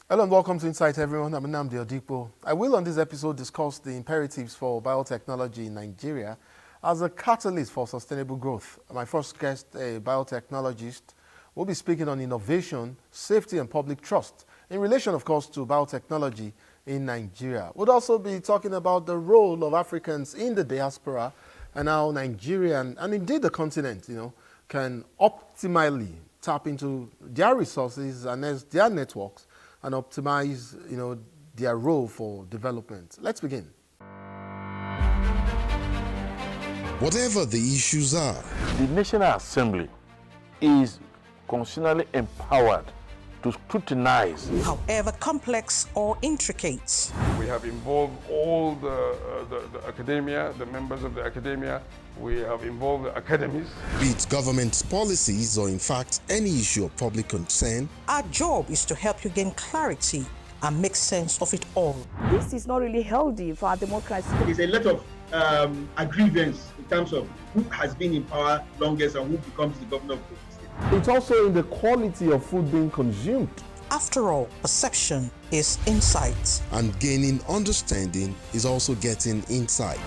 Hello and welcome to Insight, everyone. I'm Nnamdi Odipo. I will, on this episode, discuss the imperatives for biotechnology in Nigeria as a catalyst for sustainable growth. My first guest, a biotechnologist, will be speaking on innovation, safety, and public trust in relation, of course, to biotechnology in Nigeria. We'll also be talking about the role of Africans in the diaspora and how Nigeria and indeed the continent, can optimally tap into their resources and their networks and optimize, their role for development. Let's begin. Whatever the issues are, the National Assembly is constitutionally empowered to scrutinize, however complex or intricate. We have involved all the academia, the members of the academia. We have involved the academies. Be it government policies or in fact any issue of public concern. Our job is to help you gain clarity and make sense of it all. This is not really healthy for our democracy. There's a lot of agreements in terms of who has been in power longest and who becomes the governor of the state. It's also in the quality of food being consumed. After all, perception is insight. And gaining understanding is also getting insight.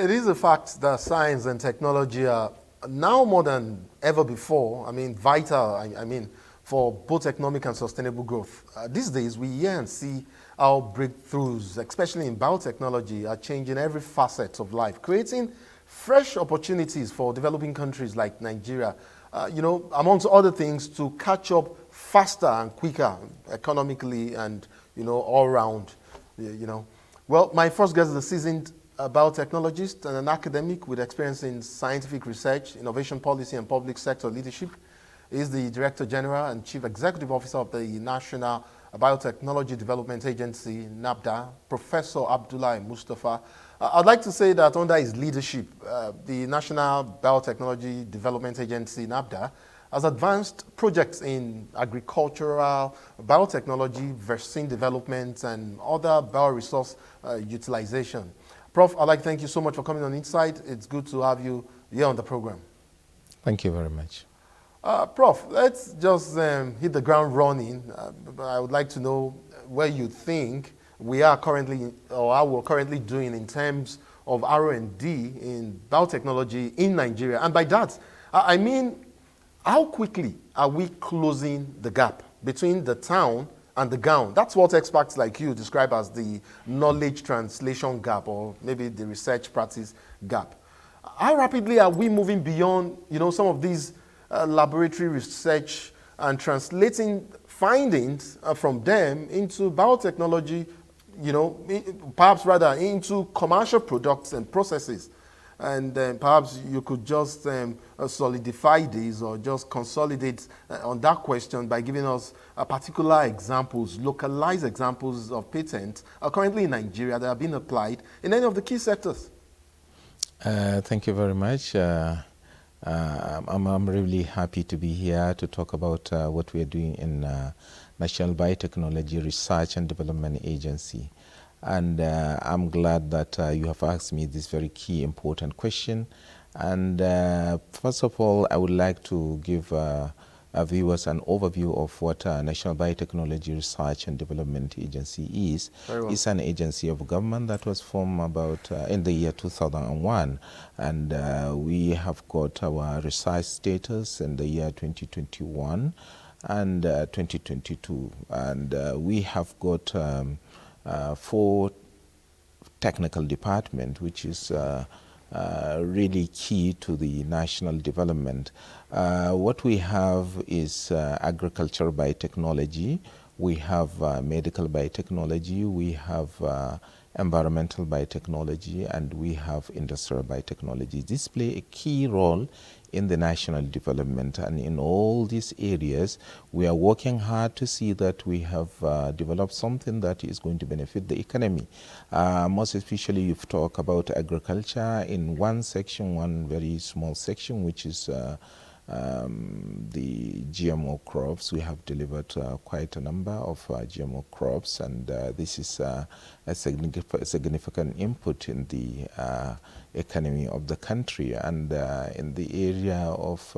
It is a fact that science and technology are now more than ever before, vital, for both economic and sustainable growth. These days, we hear and see how breakthroughs, especially in biotechnology, are changing every facet of life, creating fresh opportunities for developing countries like Nigeria, amongst other things, to catch up faster and quicker economically and, all around, Well, my first guest is a seasoned biotechnologist and an academic with experience in scientific research, innovation policy, and public sector leadership. He is the Director General and Chief Executive Officer of the National Biotechnology Development Agency, NABDA, Professor Abdullahi Mustafa. I'd like to say that under his leadership, the National Biotechnology Development Agency, NABDA, has advanced projects in agricultural, biotechnology, vaccine development, and other bioresource utilization. Prof, I'd like to thank you so much for coming on Insight. It's good to have you here on the program. Thank you very much. Prof, let's just hit the ground running. I would like to know where you think we are currently, or how we're currently doing in terms of R&D in biotechnology in Nigeria. And by that, I mean, how quickly are we closing the gap between the town and the gown? That's what experts like you describe as the knowledge translation gap, or maybe the research practice gap. How rapidly are we moving beyond, some of these laboratory research and translating findings from them into biotechnology, perhaps rather into commercial products and processes? And perhaps you could just solidify this or just consolidate on that question by giving us particular examples, localized examples of patents currently in Nigeria that have been applied in any of the key sectors. Thank you very much. I'm really happy to be here to talk about what we are doing in National Biotechnology Research and Development Agency. And I'm glad that you have asked me this very key, important question. And first of all, I would like to give our viewers an overview of what National Biotechnology Research and Development Agency is. Well. It's an agency of government that was formed about in the year 2001. And we have got our research status in the year 2021 and 2022. And we have got 4 technical department, which is really key to the national development. What we have is agricultural biotechnology, we have medical biotechnology, we have environmental biotechnology, and we have industrial biotechnology. This play a key role in the national development, and in all these areas we are working hard to see that we have developed something that is going to benefit the economy. Most especially you've talked about agriculture in one section, one very small section, which is the GMO crops. We have delivered quite a number of GMO crops, and this is a significant input in the economy of the country. And in the area of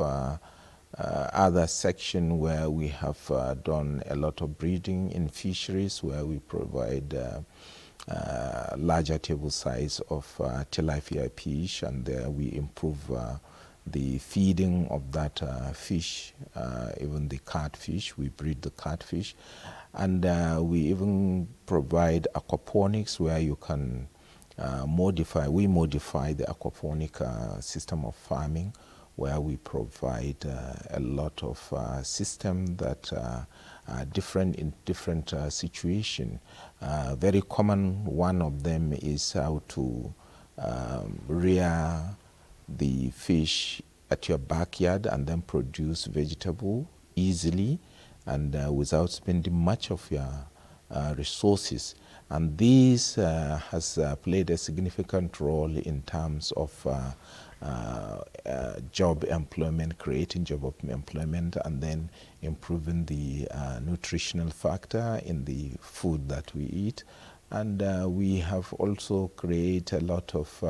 other section where we have done a lot of breeding in fisheries, where we provide larger table size of tilapia fish, and we improve the feeding of that fish, even the catfish. We breed the catfish, and we even provide aquaponics, where you can modify the aquaponic system of farming, where we provide a lot of system that are different in different situation. Very common one of them is how to rear the fish at your backyard and then produce vegetable easily and without spending much of your resources. And this has played a significant role in terms of job employment, creating job employment, and then improving the nutritional factor in the food that we eat. And we have also created a lot of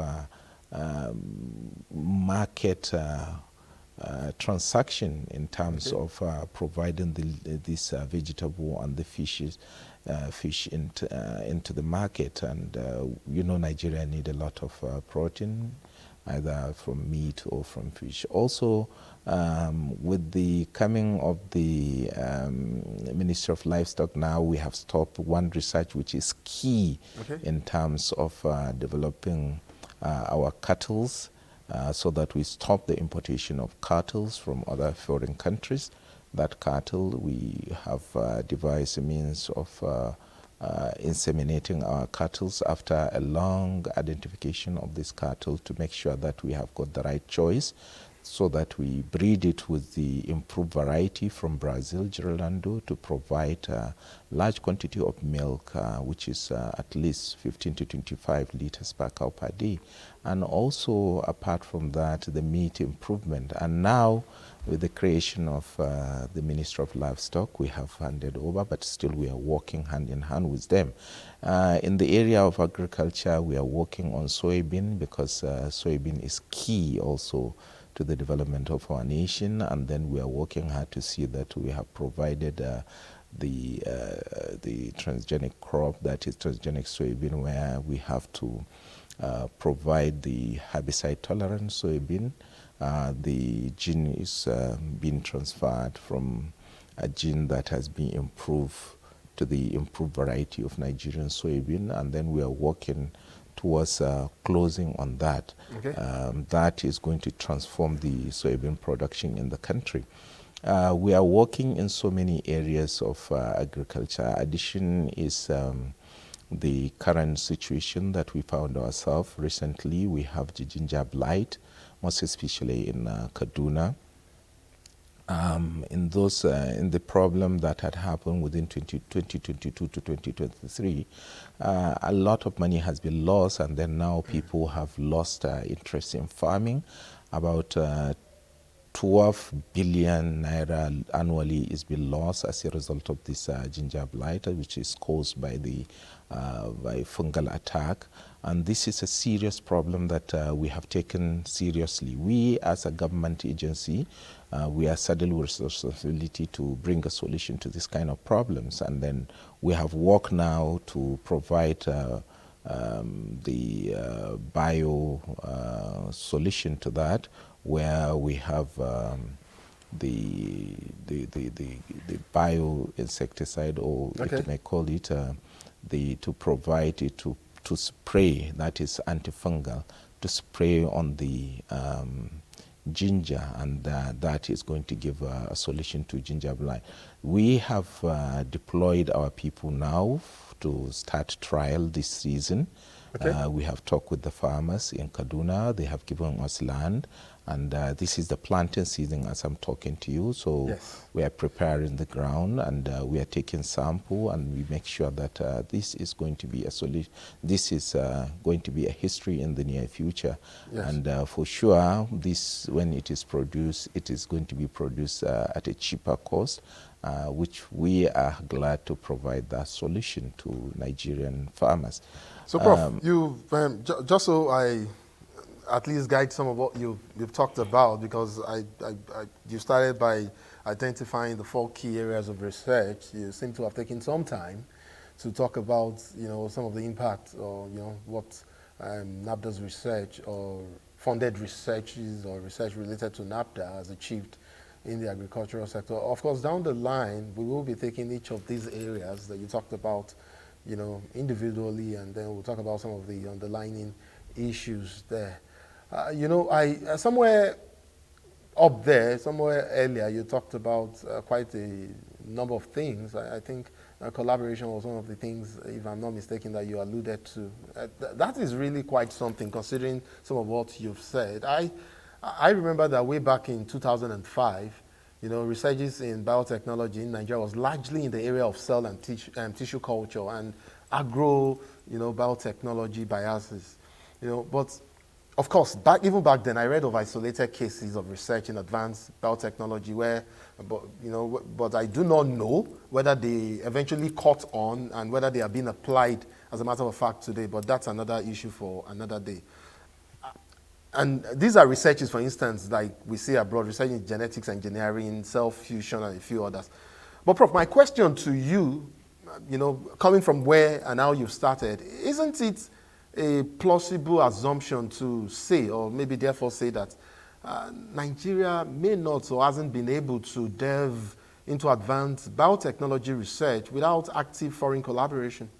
market transaction in terms of providing this vegetable and the fish into the market. And you know, Nigeria need a lot of protein, either from meat or from fish. Also, with the coming of the Ministry of Livestock, now we have stopped one research which is key in terms of developing our cattle, so that we stop the importation of cattle from other foreign countries. That cattle, we have devised a means of inseminating our cattle after a long identification of this cattle to make sure that we have got the right choice, so that we breed it with the improved variety from Brazil, Girolando, to provide a large quantity of milk, which is at least 15 to 25 liters per cow per day. And also, apart from that, the meat improvement. And now, with the creation of the Ministry of Livestock, we have handed over, but still we are working hand in hand with them. In the area of agriculture, we are working on soybean, because soybean is key also to the development of our nation. And then we are working hard to see that we have provided the transgenic crop, that is transgenic soybean, where we have to provide the herbicide tolerant soybean. The gene is being transferred from a gene that has been improved to the improved variety of Nigerian soybean, and then we are working towards closing on that. That is going to transform the soybean production in the country. We are working in so many areas of agriculture. Addition is the current situation that we found ourselves recently. We have the ginger blight, most especially in Kaduna. In the problem that had happened within 2022 to 2023, a lot of money has been lost, and then now people have lost interest in farming. About 12 billion naira annually is being lost as a result of this ginger blight, which is caused by the by fungal attack. And this is a serious problem that we have taken seriously. We, as a government agency, we are saddled with responsibility to bring a solution to this kind of problems. And then we have worked now to provide the bio solution to that, where we have the bio insecticide, or you may call it to provide it to spray, that is antifungal, to spray on the ginger, and that is going to give a solution to ginger blight. We have deployed our people now to start trial this season. We have talked with the farmers in Kaduna. They have given us land, And this is the planting season as I'm talking to you. So Yes. we are preparing the ground, and we are taking sample, and we make sure that this is going to be a solution. This is going to be a history in the near future. Yes. And for sure, this, when it is produced, it is going to be produced at a cheaper cost, which we are glad to provide that solution to Nigerian farmers. So, Prof, just so I at least guide some of what you've talked about, because you started by identifying the 4 key areas of research. You seem to have taken some time to talk about, some of the impact, or what NAFDA's research or funded researches or research related to NAFDA has achieved in the agricultural sector. Of course, down the line, we will be taking each of these areas that you talked about, individually, and then we'll talk about some of the underlying issues there. I somewhere up there, somewhere earlier, you talked about quite a number of things. I think collaboration was one of the things, if I'm not mistaken, that you alluded to. That is really quite something, considering some of what you've said. I remember that way back in 2005, researches in biotechnology in Nigeria was largely in the area of cell and tissue culture and agro, biotechnology biases, but of course, even back then, I read of isolated cases of research in advanced biotechnology but I do not know whether they eventually caught on and whether they are being applied, as a matter of fact, today. But that's another issue for another day. And these are researches, for instance, like we see abroad, research in genetics, engineering, cell fusion, and a few others. But Prof, my question to you, coming from where and how you've started, isn't it a plausible assumption to say, or maybe therefore say, that Nigeria may not or hasn't been able to delve into advanced biotechnology research without active foreign collaboration?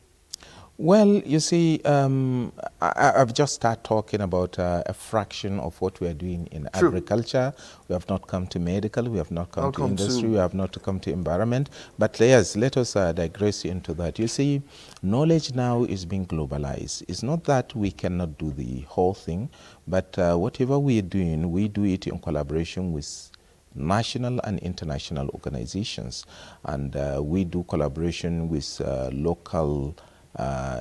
Well, you see, I've just started talking about a fraction of what we are doing in agriculture. We have not come to medical, we have not come to industry, we have not come to environment. But yes, let us digress into that. You see, knowledge now is being globalized. It's not that we cannot do the whole thing, but whatever we are doing, we do it in collaboration with national and international organizations. And we do collaboration with local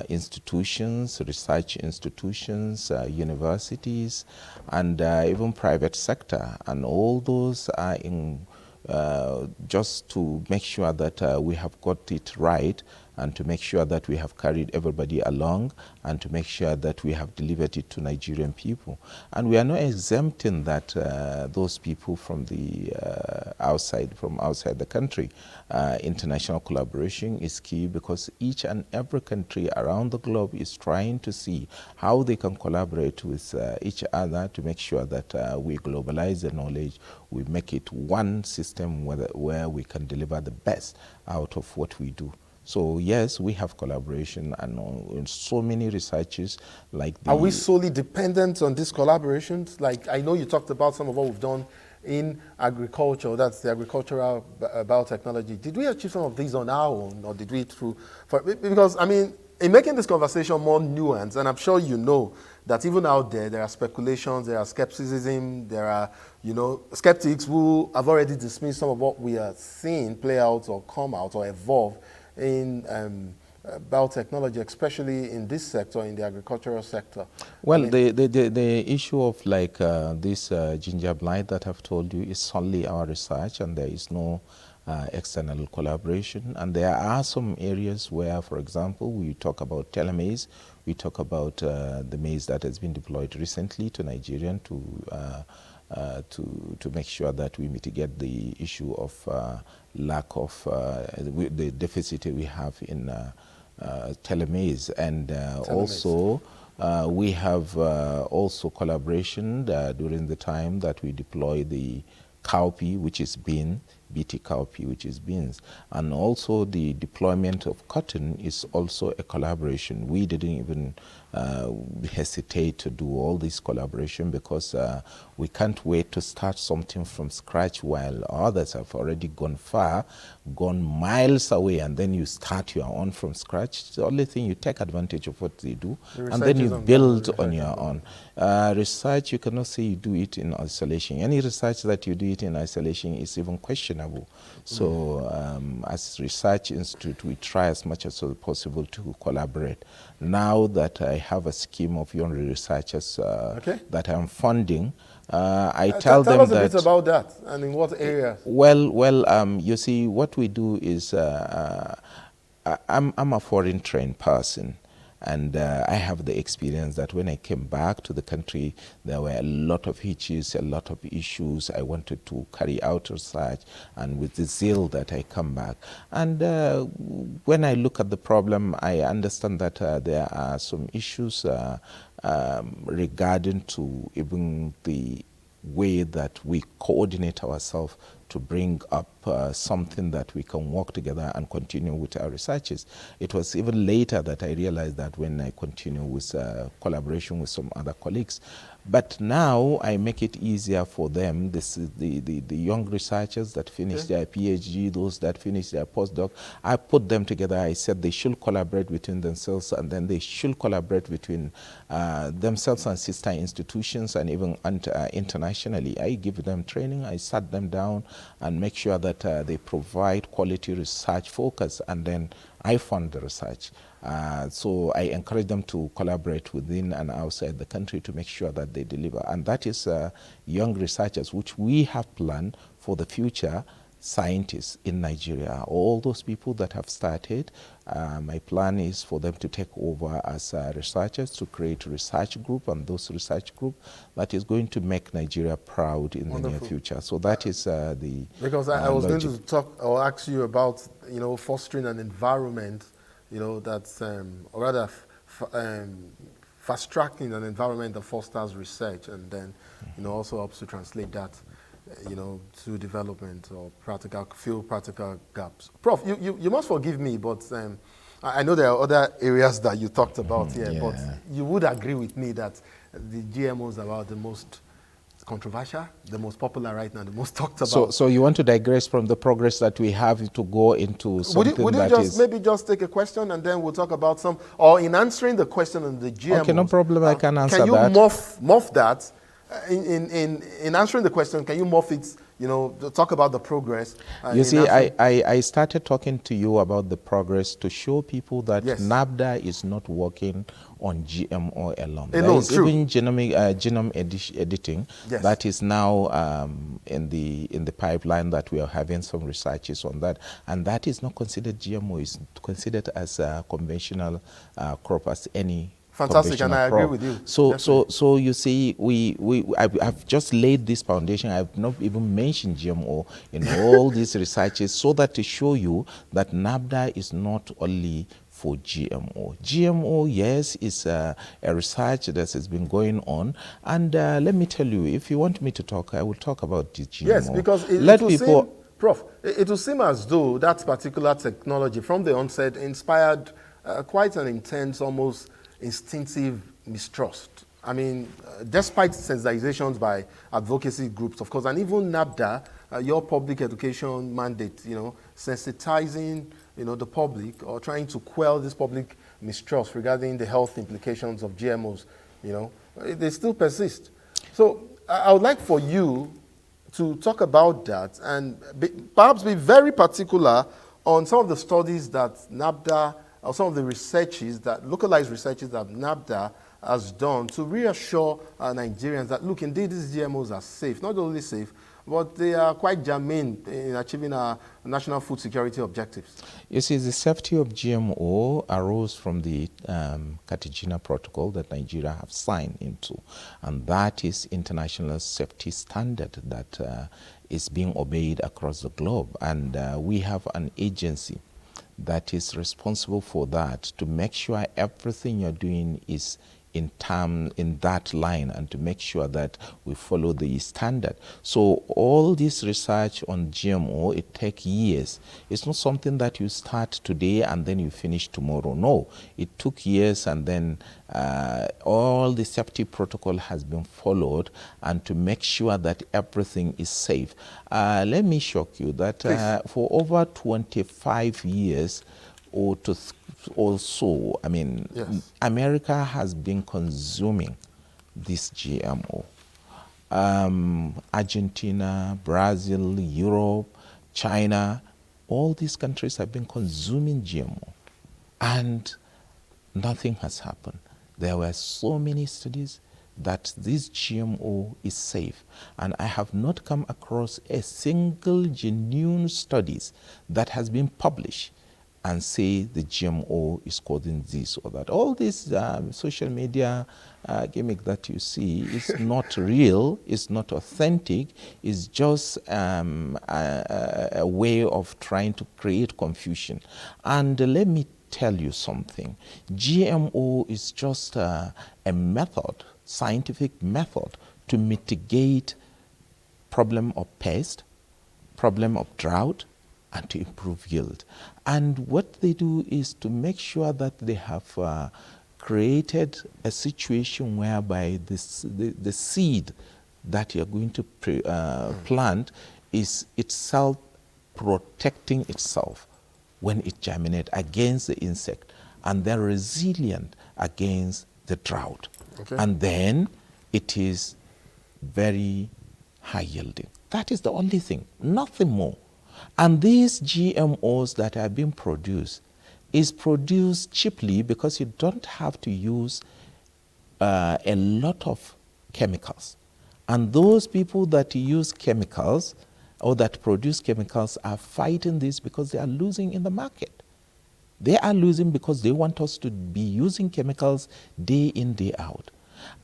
institutions, research institutions, universities, and even private sector. And all those are in just to make sure that we have got it right, and to make sure that we have carried everybody along, and to make sure that we have delivered it to Nigerian people. And we are not exempting that those people from the outside the country. International collaboration is key, because each and every country around the globe is trying to see how they can collaborate with each other to make sure that we globalize the knowledge, we make it one system where we can deliver the best out of what we do. So yes, we have collaboration and so many researches like Are we solely dependent on these collaborations? Like, I know you talked about some of what we've done in agriculture, that's the agricultural biotechnology. Did we achieve some of these on our own, or did we because, I mean, in making this conversation more nuanced, and I'm sure you know that even out there are speculations, there are skepticism, there are, skeptics who have already dismissed some of what we are seeing play out or come out or evolve in biotechnology, especially in this sector, in the agricultural sector. Well, the issue of like this ginger blight that I've told you is solely our research, and there is no external collaboration. And there are some areas where, for example, we talk about telemaize, we talk about the maize that has been deployed recently to Nigeria to make sure that we mitigate the issue of lack of the deficit we have in telemaize. And also we have also collaboration during the time that we deploy the cowpea, which is bean BT cowpea, which is beans. And also the deployment of cotton is also a collaboration. We didn't even hesitate to do all this collaboration because we can't wait to start something from scratch while others have already gone far, gone miles away, and then you start your own from scratch. The only thing, you take advantage of what they do, and then you build on your own. Research, you cannot say you do it in isolation. Any research that you do it in isolation is even questionable. So as Research Institute, we try as much as possible to collaborate. Now that I have a scheme of young researchers that I'm funding, I tell them that... Tell us a bit about that, and in what areas? Well, you see, what we do is, I'm a foreign trained person. And I have the experience that when I came back to the country, there were a lot of hitches, a lot of issues. I wanted to carry out research, and with the zeal that I come back. And when I look at the problem, I understand that there are some issues regarding to even the way that we coordinate ourselves to bring up something that we can work together and continue with our researches. It was even later that I realized that when I continue with collaboration with some other colleagues. But now I make it easier for them, the young researchers that finish their PhD, those that finish their postdoc. I put them together. I said they should collaborate between themselves, and then they should collaborate between themselves and sister institutions, and even internationally. I give them training. I sat them down and make sure that they provide quality research focus, and then I fund the research. So I encourage them to collaborate within and outside the country to make sure that they deliver. And that is young researchers, which we have planned for the future scientists in Nigeria. All those people that have started, my plan is for them to take over as researchers, to create a research group, and those research group that is going to make Nigeria proud in the near future. So that is the... Because I was going to talk or ask you about, fostering an environment, that's, or rather fast-tracking an environment that fosters research, and then, also helps to translate that, to development or fill practical gaps. Prof, you must forgive me, but I know there are other areas that you talked about here, but you would agree with me that the GMOs are the most controversial, the most popular right now, the most talked about. So you want to digress from the progress that we have to go into something would you maybe just take a question and then we'll talk about some, or in answering the question on the GMOs. Okay, no problem, I can answer that. Can you morph that? In answering the question, can you morph it, to talk about the progress? You see, I started talking to you about the progress to show people that NAFDA is not working on GMO alone. There is even genome editing that is now in the pipeline, that we are having some researches on that, and that is not considered GMO. It's considered as a conventional crop as any. Fantastic, and I agree with you. So you see, I've just laid this foundation. I've not even mentioned GMO in all these researches, so that to show you that NAFDA is not only for GMO. GMO, yes, is a research that has been going on. And let me tell you, if you want me to talk, I will talk about the GMO. Yes, because Prof, it will seem as though that particular technology from the onset inspired quite an intense, almost instinctive mistrust. I mean, despite sensitizations by advocacy groups, of course, and even NAFDA, your public education mandate, sensitizing, the public, or trying to quell this public mistrust regarding the health implications of GMOs, they still persist. So I would like for you to talk about that and perhaps be very particular on some of the studies that NAFDA, or some of the researches, localized researches that NAFDA has done to reassure Nigerians that, look, indeed, these GMOs are safe. Not only safe, but they are quite germane in achieving our national food security objectives. You see, the safety of GMO arose from the Cartagena Protocol that Nigeria have signed into, and that is international safety standard that is being obeyed across the globe. And we have an agency that is responsible for that, to make sure everything you're doing is in that line and to make sure that we follow the standard. So all this research on GMO, it takes years. It's not something that you start today and then you finish tomorrow. No, it took years, and then all the safety protocol has been followed, and to make sure that everything is safe. Let me shock you that for over 25 years or so, I mean, Yes. America has been consuming this GMO. Argentina, Brazil, Europe, China, all these countries have been consuming GMO, and nothing has happened. There were so many studies that this GMO is safe, and I have not come across a single genuine studies that has been published and say the GMO is causing this or that. All this social media gimmick that you see is not real, is not authentic, is just a way of trying to create confusion. And let me tell you something. GMO is just a method, scientific method, to mitigate problem of pest, problem of drought, and to improve yield. And what they do is to make sure that they have created a situation whereby the seed that you're going to plant is itself protecting itself when it germinates against the insect, and they're resilient against the drought. Okay. And then it is very high yielding. That is the only thing, nothing more. And these GMOs that are being produced is produced cheaply because you don't have to use a lot of chemicals. And those people that use chemicals or that produce chemicals are fighting this because they are losing in the market. They are losing because they want us to be using chemicals day in, day out.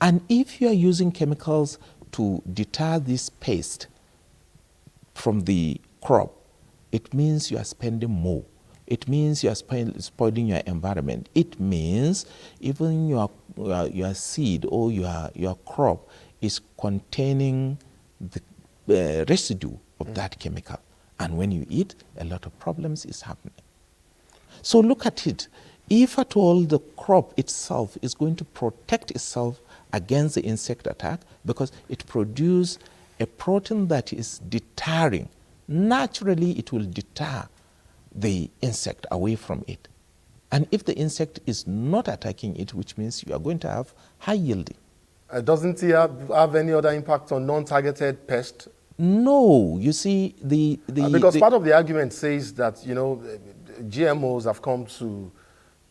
And if you are using chemicals to deter this pest from the crop, it means you are spending more. It means you are spoiling your environment. It means even your seed or your crop is containing the residue of that chemical. And when you eat, a lot of problems is happening. So look at it. If at all the crop itself is going to protect itself against the insect attack because it produces a protein that is deterring, naturally it will deter the insect away from it. And if the insect is not attacking it, which means you are going to have high yielding. Doesn't it have any other impact on non-targeted pests? No, you see, because part of the argument says that, GMOs have come to,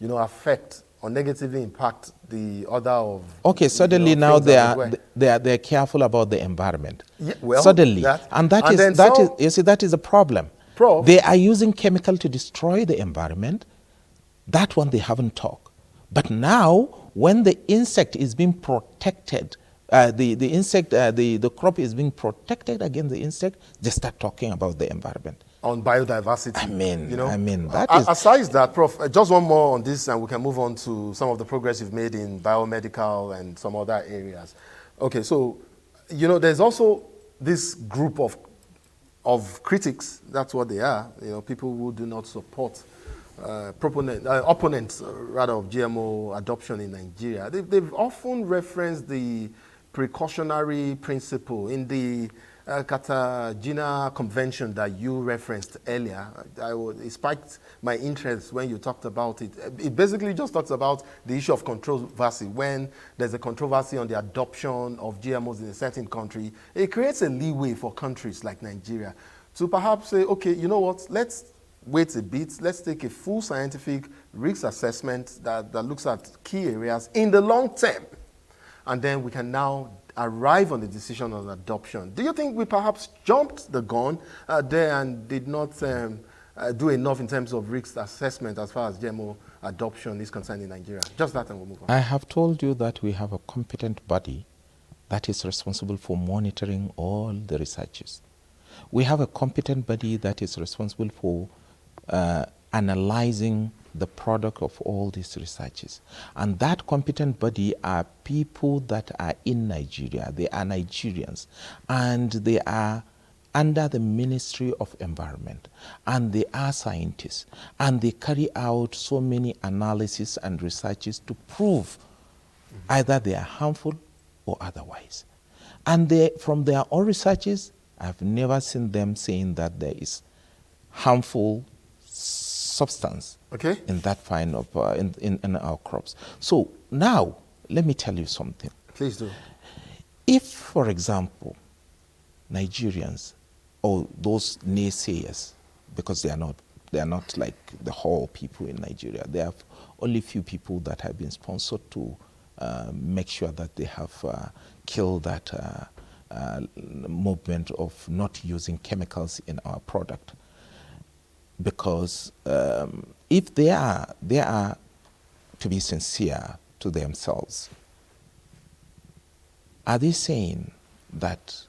affect or negatively impact the other of. Okay, suddenly now they're careful about the environment. Yeah, well, suddenly, that is a problem. Prof, they are using chemical to destroy the environment. That one they haven't talked. But now, when the insect is being protected, the crop is being protected against the insect, they start talking about the environment. On biodiversity. That is. Aside that, Prof, just one more on this, and we can move on to some of the progress you've made in biomedical and some other areas. Okay, so, there's also this group of critics, that's what they are, people who do not support opponents of GMO adoption in Nigeria. They've often referenced the precautionary principle in the Cartagena Convention that you referenced earlier. It spiked my interest when you talked about it. It basically just talks about the issue of controversy. When there's a controversy on the adoption of GMOs in a certain country, it creates a leeway for countries like Nigeria to perhaps say, okay, you know what, let's wait a bit, let's take a full scientific risk assessment that looks at key areas in the long term, and then we can now arrive on the decision on adoption. Do you think we perhaps jumped the gun there and did not do enough in terms of risk assessment as far as GMO adoption is concerned in Nigeria? Just that, and we'll move on. I have told you that we have a competent body that is responsible for monitoring all the researches. We have a competent body that is responsible for analyzing the product of all these researches. And that competent body are people that are in Nigeria. They are Nigerians, and they are under the Ministry of Environment, and they are scientists, and they carry out so many analyses and researches to prove either they are harmful or otherwise. And they, from their own researches, I've never seen them saying that there is harmful substance in that kind of in our crops. So now, let me tell you something. Please do. If, for example, Nigerians or those naysayers, because they are not like the whole people in Nigeria. There are only few people that have been sponsored to make sure that they have killed that movement of not using chemicals in our product. Because if they are to be sincere to themselves, are they saying that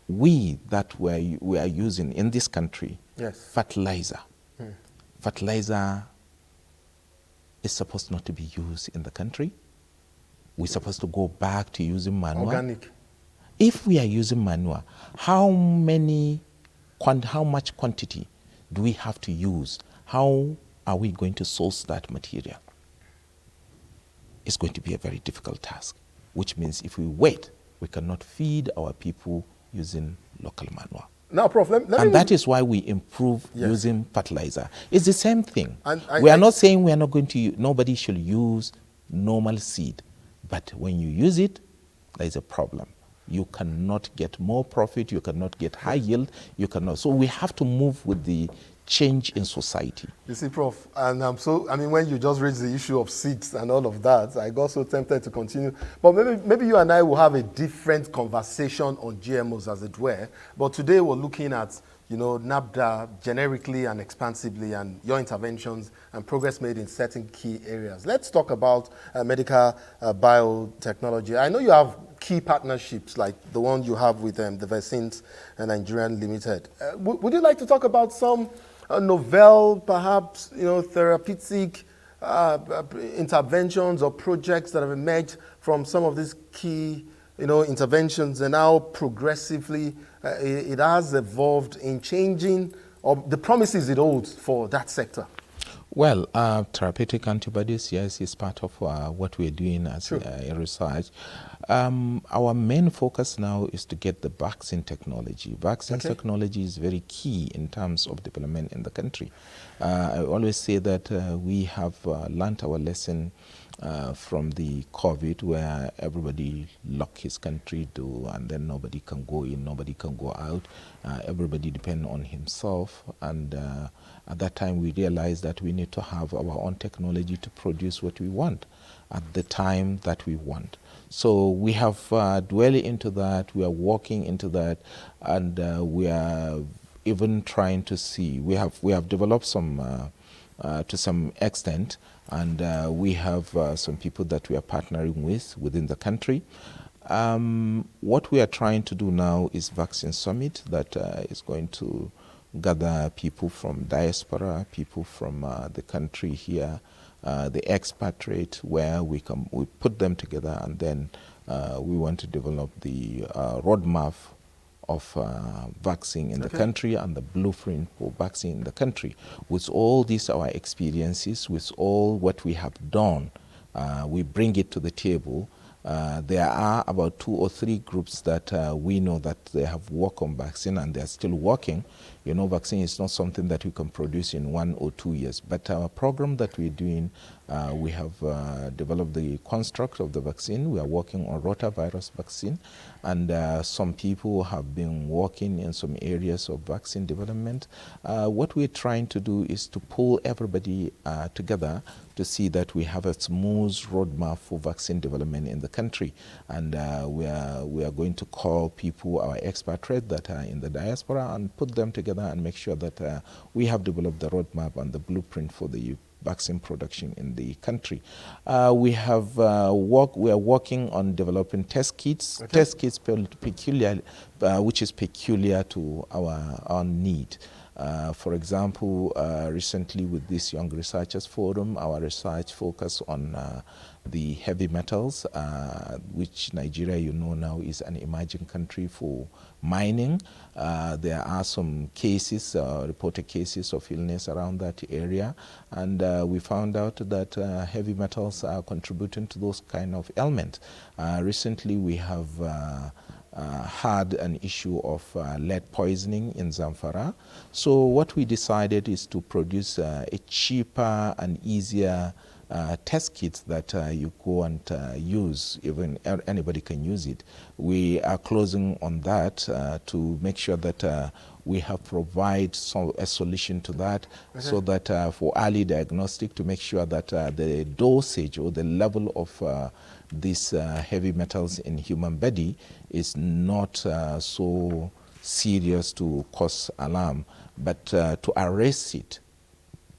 we are using in this country, fertilizer. Fertilizer is supposed not to be used in the country. We're supposed to go back to using manure. Organic. If we are using manure, how much quantity do we have to use? How are we going to source that material? It's going to be a very difficult task, which means if we wait, we cannot feed our people using local manure. Now, Prof, and that is why we improve using fertilizer. It's the same thing. We are not saying we are not going to nobody should use normal seed. But when you use it, there is a problem. You cannot get more profit, you cannot get high yield, you cannot. So we have to move with the change in society. You see, Prof, and when you just raised the issue of seeds and all of that, I got so tempted to continue. But maybe you and I will have a different conversation on GMOs, as it were. But today we're looking at, NABDA generically and expansively, and your interventions and progress made in certain key areas. Let's talk about medical biotechnology. I know you have key partnerships like the one you have with the Vaccines Nigerian Limited. Would you like to talk about some novel, perhaps, therapeutic interventions or projects that have emerged from some of these key, interventions, and how progressively it has evolved in changing or the promises it holds for that sector? Well, therapeutic antibodies, yes, is part of what we're doing as research. Our main focus now is to get the vaccine technology. Vaccine technology is very key in terms of development in the country. I always say that we have learnt our lesson from the COVID, where everybody locked his country and then nobody can go in, nobody can go out. Everybody depend on himself, and at that time we realized that we need to have our own technology to produce what we want at the time that we want. So we have dwelled into that, we are walking into that, and we are even trying to see, we have developed some to some extent, and we have some people that we are partnering with within the country. What we are trying to do now is Vaccine Summit that is going to gather people from diaspora, people from the country here, the expatriate, where we put them together, and then we want to develop the roadmap of vaccine in the country and the blueprint for vaccine in the country. With all these our experiences, with all what we have done, we bring it to the table. There are about 2 or 3 groups that we know that they have worked on vaccine and they're still working. Vaccine is not something that we can produce in 1 or 2 years. But our program that we're doing, we have developed the construct of the vaccine. We are working on rotavirus vaccine, and some people have been working in some areas of vaccine development. What we're trying to do is to pull everybody together to see that we have a smooth roadmap for vaccine development in the country. And we are going to call people, our expatriates that are in the diaspora, and put them together and make sure that we have developed the roadmap and the blueprint for the vaccine production in the country. We are working on developing test kits, which is peculiar to our need. For example, recently with this Young Researchers Forum, our research focused on the heavy metals, which Nigeria, you know now, is an emerging country for mining. There are some cases, reported cases of illness around that area, and we found out that heavy metals are contributing to those kind of ailments. Recently, we have had an issue of lead poisoning in Zamfara. So what we decided is to produce a cheaper and easier test kits that you go and use, even anybody can use it. We are closing on that to make sure that we have provide a solution to that, so that for early diagnostic, to make sure that the dosage or the level of these heavy metals in human body is not so serious to cause alarm, but to arrest it,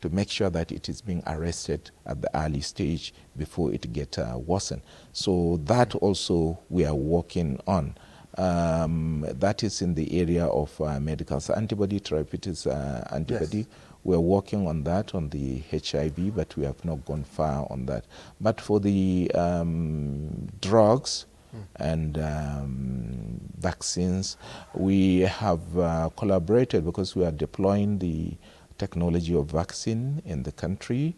to make sure that it is being arrested at the early stage before it gets worsened. So that also we are working on. That is in the area of medical. So antibody therapeutics, antibody, yes. We're working on that, on the HIV, but we have not gone far on that. But for the drugs and vaccines, we have collaborated because we are deploying the technology of vaccine in the country.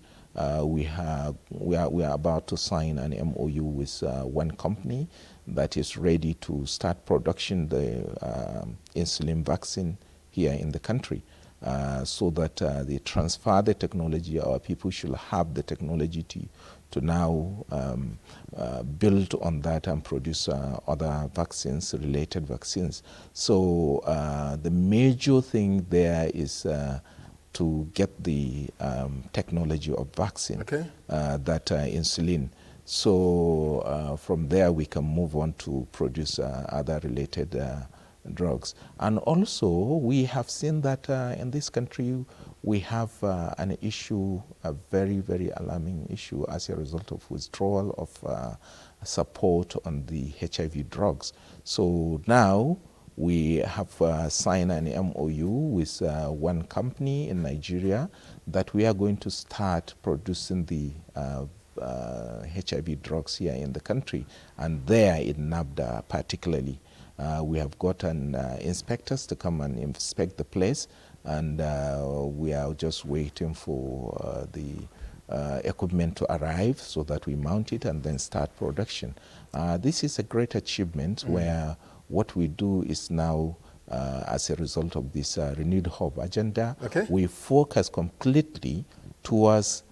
We are about to sign an MOU with one company that is ready to start production the insulin vaccine here in the country, so that they transfer the technology. Our people should have the technology to now build on that and produce other vaccines, related vaccines. So the major thing there is to get the technology of vaccine, that insulin. So from there we can move on to produce other related drugs. And also we have seen that in this country we have an issue, a very, very alarming issue as a result of withdrawal of support on the HIV drugs. So now we have signed an MOU with one company in Nigeria that we are going to start producing the HIV drugs here in the country, and there in NABDA particularly. We have gotten inspectors to come and inspect the place, and we are just waiting for the equipment to arrive so that we mount it and then start production. This is a great achievement where what we do is now, as a result of this renewed hope agenda, we focus completely towards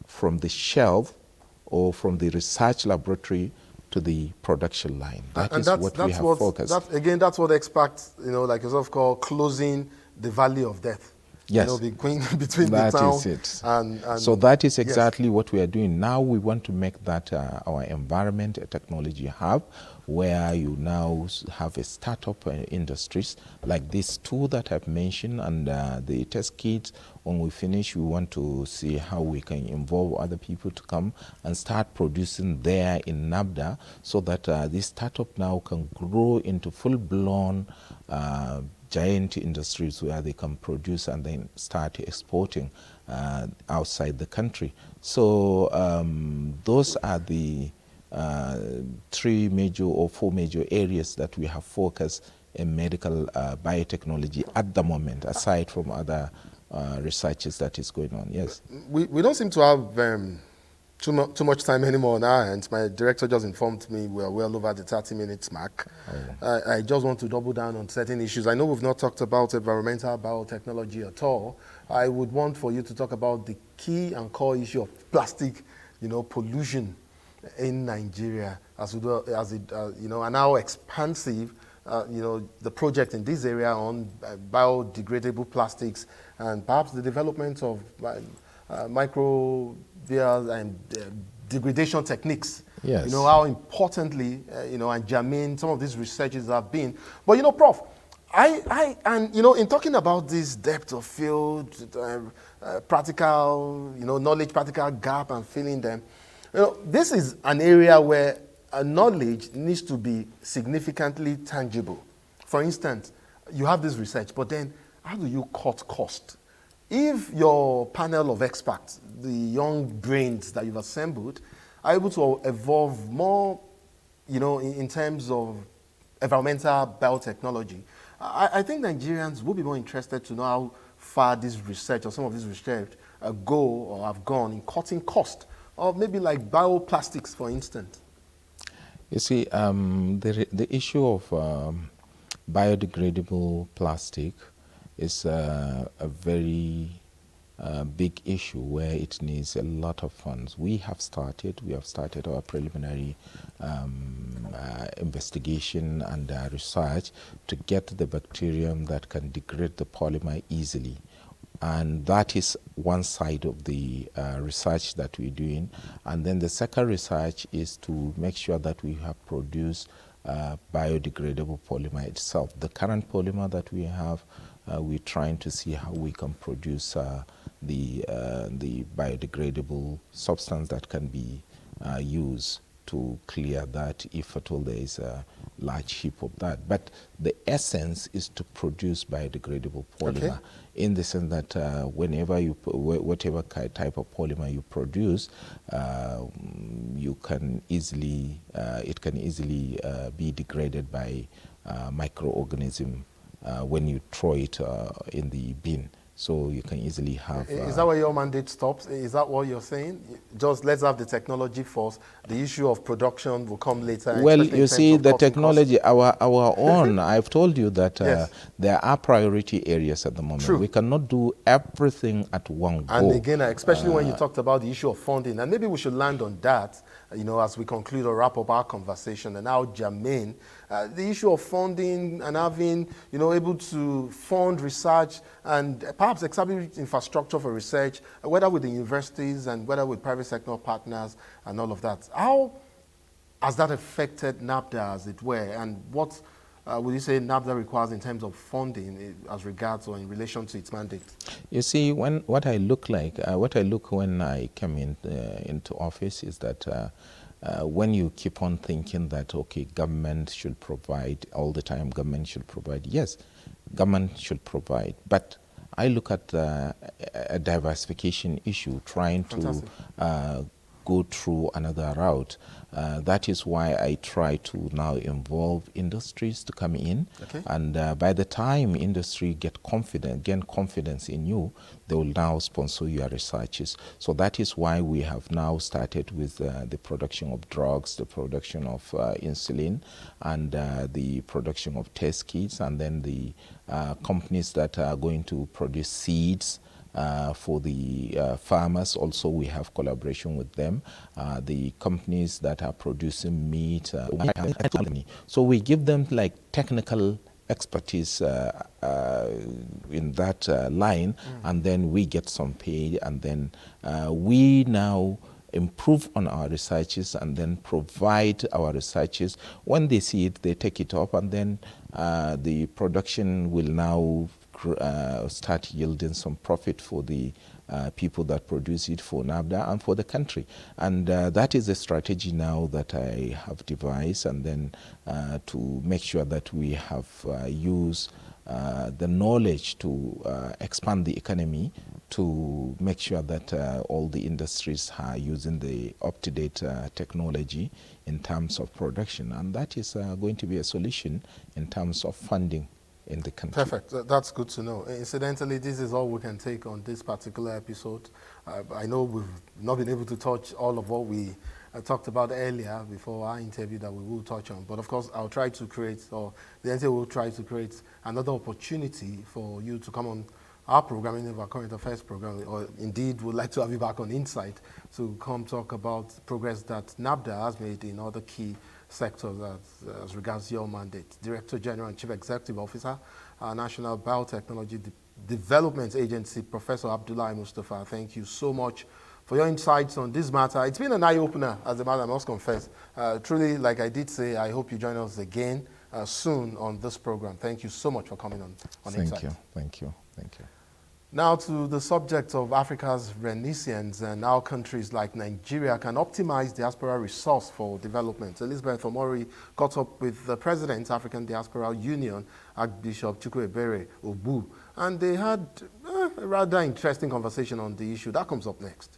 from the shelf or from the research laboratory to the production line. That is what we have focused. Again, that's what experts, like yourself, call closing the valley of death. Yes. Between that the town is it. And so that is exactly what we are doing. Now we want to make that our environment a technology hub, where you now have a startup industries like these two that I've mentioned, and the test kits. When we finish, we want to see how we can involve other people to come and start producing there in NABDA, so that this startup now can grow into full-blown giant industries where they can produce and then start exporting outside the country. So those are the 3 major or 4 major areas that we have focused in medical biotechnology at the moment, aside from other researches that is going on. Yes. We don't seem to have too much time anymore on our end. My director just informed me we are well over the 30 minutes mark. I just want to double down on certain issues. I know we've not talked about environmental biotechnology at all. I would want for you to talk about the key and core issue of plastic, pollution in Nigeria, as well as it, and how expansive, the project in this area on biodegradable plastics, and perhaps the development of microbial and degradation techniques. Yes. How importantly, and germane some of these researches have been. But Prof, in talking about this depth of field, practical, knowledge, practical gap, and filling them, this is an area where knowledge needs to be significantly tangible. For instance, you have this research, but then how do you cut cost? If your panel of experts, the young brains that you've assembled, are able to evolve more, in terms of environmental biotechnology, I think Nigerians will be more interested to know how far this research or some of this research go or have gone in cutting cost, or maybe like bioplastics, for instance. You see, the issue of biodegradable plastic is a very big issue where it needs a lot of funds. We have started our preliminary investigation and research to get the bacterium that can degrade the polymer easily. And that is one side of the research that we're doing. And then the second research is to make sure that we have produced biodegradable polymer itself. The current polymer that we have, we're trying to see how we can produce the biodegradable substance that can be used to clear that if at all there is a large heap of that. But the essence is to produce biodegradable polymer, in the sense that whenever you, whatever type of polymer you produce, you can easily, it can easily be degraded by microorganism when you throw it in the bin. So you can easily have... Is that where your mandate stops? Is that what you're saying? Just let's have the technology first. The issue of production will come later. Well, you see, the technology, our own, I've told you that yes. There are priority areas at the moment. True. We cannot do everything at one go. And again, especially when you talked about the issue of funding, and maybe we should land on that, as we conclude or wrap up our conversation, and how germane the issue of funding and having, able to fund research and perhaps establish infrastructure for research, whether with the universities and whether with private sector partners and all of that. How has that affected NABDA, as it were, and what would you say NABDA requires in terms of funding as regards or in relation to its mandate? You see, what I look when I came into office is that when you keep on thinking that, okay, government should provide all the time, government should provide. Yes, government should provide, but I look at a diversification issue, trying Fantastic. to go through another route. That is why I try to now involve industries to come in. Okay. And by the time industry gain confidence in you, they will now sponsor your researches. So that is why we have now started with the production of drugs, the production of insulin, and the production of test kits, and then the companies that are going to produce seeds for the farmers. Also, we have collaboration with them. The companies that are producing meat, so we give them like technical expertise in that line, and then we get some pay, and then we now improve on our researches and then provide our researches. When they see it, they take it up, and then the production will now start yielding some profit for the people that produce it, for NABDA and for the country. And that is a strategy now that I have devised, and then to make sure that we have used the knowledge to expand the economy, to make sure that all the industries are using the up-to-date technology in terms of production. And that is going to be a solution in terms of funding in the country. Perfect. That's good to know. Incidentally, this is all we can take on this particular episode. I know we've not been able to touch all of what we talked about earlier before our interview that we will touch on. But of course, I'll try to create, or the NTA will try to create another opportunity for you to come on our program, in our current affairs program, or indeed would like to have you back on Insight to come talk about progress that NABDA has made in other key sectors as regards your mandate. Director General and Chief Executive Officer, National Biotechnology Development Agency, Professor Abdullahi Mustafa. Thank you so much for your insights on this matter. It's been an eye-opener, as a matter I must confess. Truly, like I did say, I hope you join us again soon on this program. Thank you so much for coming on Insight. Thank you. Now to the subject of Africa's renaissance and how countries like Nigeria can optimize diaspora resource for development. Elizabeth Omori caught up with the President, African Diaspora Union, Archbishop Chukwuebere Obu, and they had a rather interesting conversation on the issue. That comes up next.